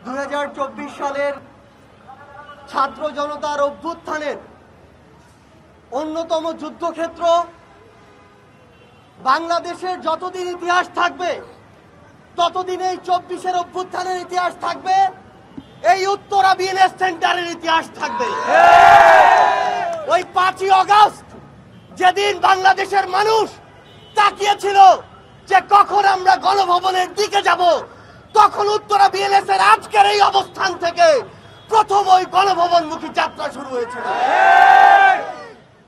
2024 সালের ছাত্র জনতার অভ্যুত্থানের অন্যতম যুদ্ধক্ষেত্র বাংলাদেশের যতদিন ইতিহাস থাকবে ততদিন এই 24-এর অভ্যুত্থানের ইতিহাস থাকবে, এই উত্তরা বিএনএস সেন্টারের ইতিহাস থাকবে। ওই 5ই আগস্ট যেদিন বাংলাদেশের মানুষ তাকিয়েছিল যে কখন আমরা গণভবনের দিকে যাব, তখন উত্তরা বিএনএস এর আজকের এই অবস্থান থেকে প্রথম ওই গণভবনমুখী যাত্রা শুরু হয়েছিল।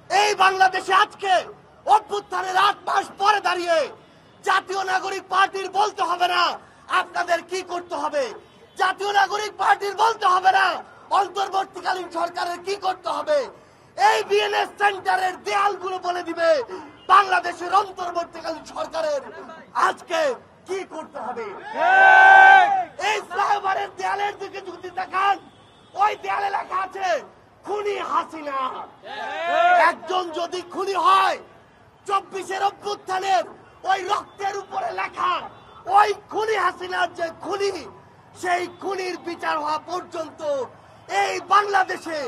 এই বাংলাদেশে আজকে অভ্যুত্থানের 8 মাস পরে দাঁড়িয়ে জাতীয় নাগরিক পার্টির বলতে হবে না আপনাদের কি করতে হবে, জাতীয় নাগরিক পার্টির বলতে হবে না অন্তর্বর্তীকালীন সরকারের কি করতে হবে। এই বিএনএস সেন্টারের দেয়ালগুলো বলে দিবে বাংলাদেশের অন্তর্বর্তীকালীন সরকারের আজকে কি করতে হবে। এই ফ্লাইওভারের দেয়ালের দিকে যদি তাকান, ওই দেয়ালে লেখা আছে খুনি হাসিনা। একজন যদি খুনি হয়, 24-এর অভ্যুত্থানের ওই রক্তের উপরে লেখা ওই খুনি হাসিনার যে খুনি, সেই খুনির বিচার হওয়া পর্যন্ত এই বাংলাদেশে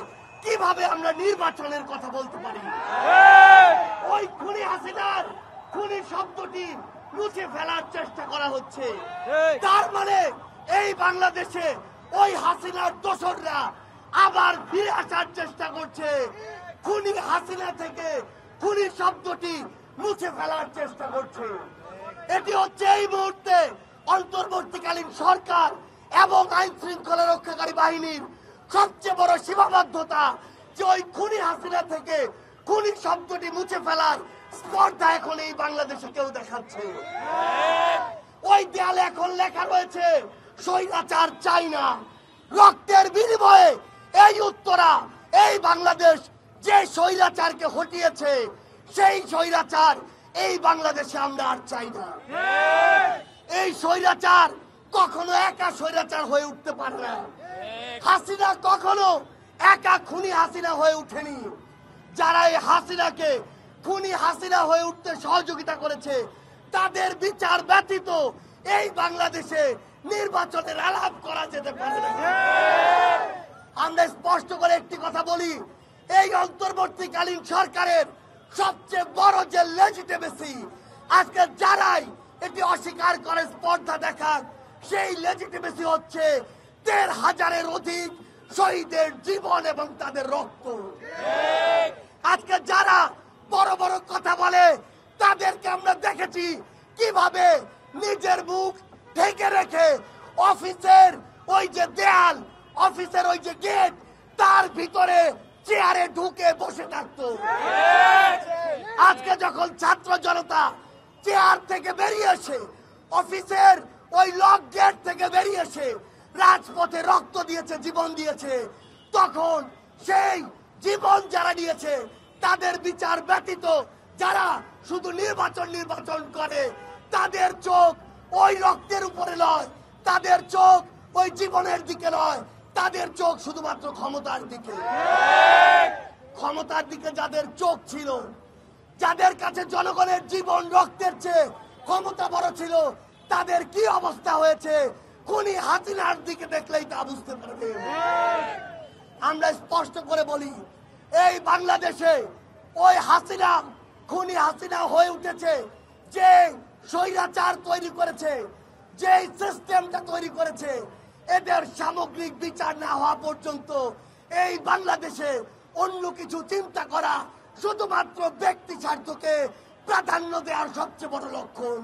কিভাবে আমরা নির্বাচনের কথা বলতে পারি। ওই খুনি হাসিনার খুনি শব্দটি মুছে ফেলার চেষ্টা করা হচ্ছে। তার মানে এই বাংলাদেশে ওই হাসিনার দোসররা আবার ফিরে আসার চেষ্টা করছে। খুনি হাসিনা থেকে খুনি শব্দটি মুছে ফেলার চেষ্টা করছে। এটি হচ্ছে এই মুহূর্তে অন্তর্বর্তীকালীন সরকার এবং আইন শৃঙ্খলা রক্ষাকারী বাহিনীর সবচেয়ে বড় সীমাবদ্ধতা, যে ওই খুনি হাসিনা থেকে খুনি শব্দটি মুছে ফেলার স্পর্ধা এখন এই বাংলাদেশে কেউ দেখাচ্ছে। ওই দেয়ালে এখন লেখা রয়েছে স্বৈরাচার চাই না। রক্তের বিনিময়ে এই উত্তরা, এই বাংলাদেশ যে স্বৈরাচারকে হটিয়েছে, সেই স্বৈরাচার এই বাংলাদেশে আমরা আর চাই না। এই স্বৈরাচার কখনো একা স্বৈরাচার হয়ে উঠতে পারে না। হাসিনা কখনো একা খুনি হাসিনা হয়ে উঠেনি। যারা এই হাসিনাকে খুনি হাসিনা হয়ে উঠতে সহযোগিতা করেছে, তাদের বিচার ব্যতীত এই বাংলাদেশে নির্বাচনের আলাপ করা যেতে পারে না। আমরা স্পষ্ট করে একটি কথা বলি, এই অন্তর্বর্তীকালীন সরকারের সবচেয়ে বড় যে লেজিটিমেসি, আজকে যারাই এটি অস্বীকার করে স্পর্ধা দেখান, সেই লেজিটিমেসি হচ্ছে ১৩,০০০-এর অধিক শহীদের জীবন এবং তাদের রক্ত। আজকে যারা বড় বড় কথা বলে, তাদেরকে আমরা দেখেছি কিভাবে নিজের মুখ ঢেকে রেখে অফিসের ওই যে দেয়াল, অফিসের ওই যে গেট, তার ভিতরে চেয়ারে ঢুকে বসে থাকতো। আজকে যখন ছাত্র জনতা চেয়ার থেকে বেরিয়ে এসে, অফিসের ওই লক গেট থেকে বেরিয়ে এসে রাজপথে রক্ত দিয়েছে, জীবন দিয়েছে, তখন সেই জীবন যারা দিয়েছে তাদের বিচার ব্যতীত যারা শুধু নির্বাচন করে, তাদের চোখ ওই রক্তের উপরে নয়, তাদের চোখ ওই জীবনের দিকে নয়, তাদের চোখ শুধুমাত্র ক্ষমতার দিকে। ক্ষমতার দিকে যাদের চোখ ছিল, যাদের কাছে জনগণের জীবন রক্তের চেয়ে ক্ষমতা বড় ছিল, তাদের কি অবস্থা হয়েছে খুনি হাসিনার দিকে দেখলেই তা বুঝতে পারবে। আমরা স্পষ্ট করে বলি, এই বাংলাদেশে ওই হাসিনা খুনি হাসিনা হয়ে উঠেছে, যে স্বৈরাচার তৈরি করেছে, যে সিস্টেমটা তৈরি করেছে, এদের সামগ্রিক বিচার না হওয়া পর্যন্ত এই বাংলাদেশে অন্য কিছু চিন্তা করা শুধুমাত্র ব্যক্তি স্বার্থকে প্রাধান্য দেওয়ার সবচেয়ে বড় লক্ষণ।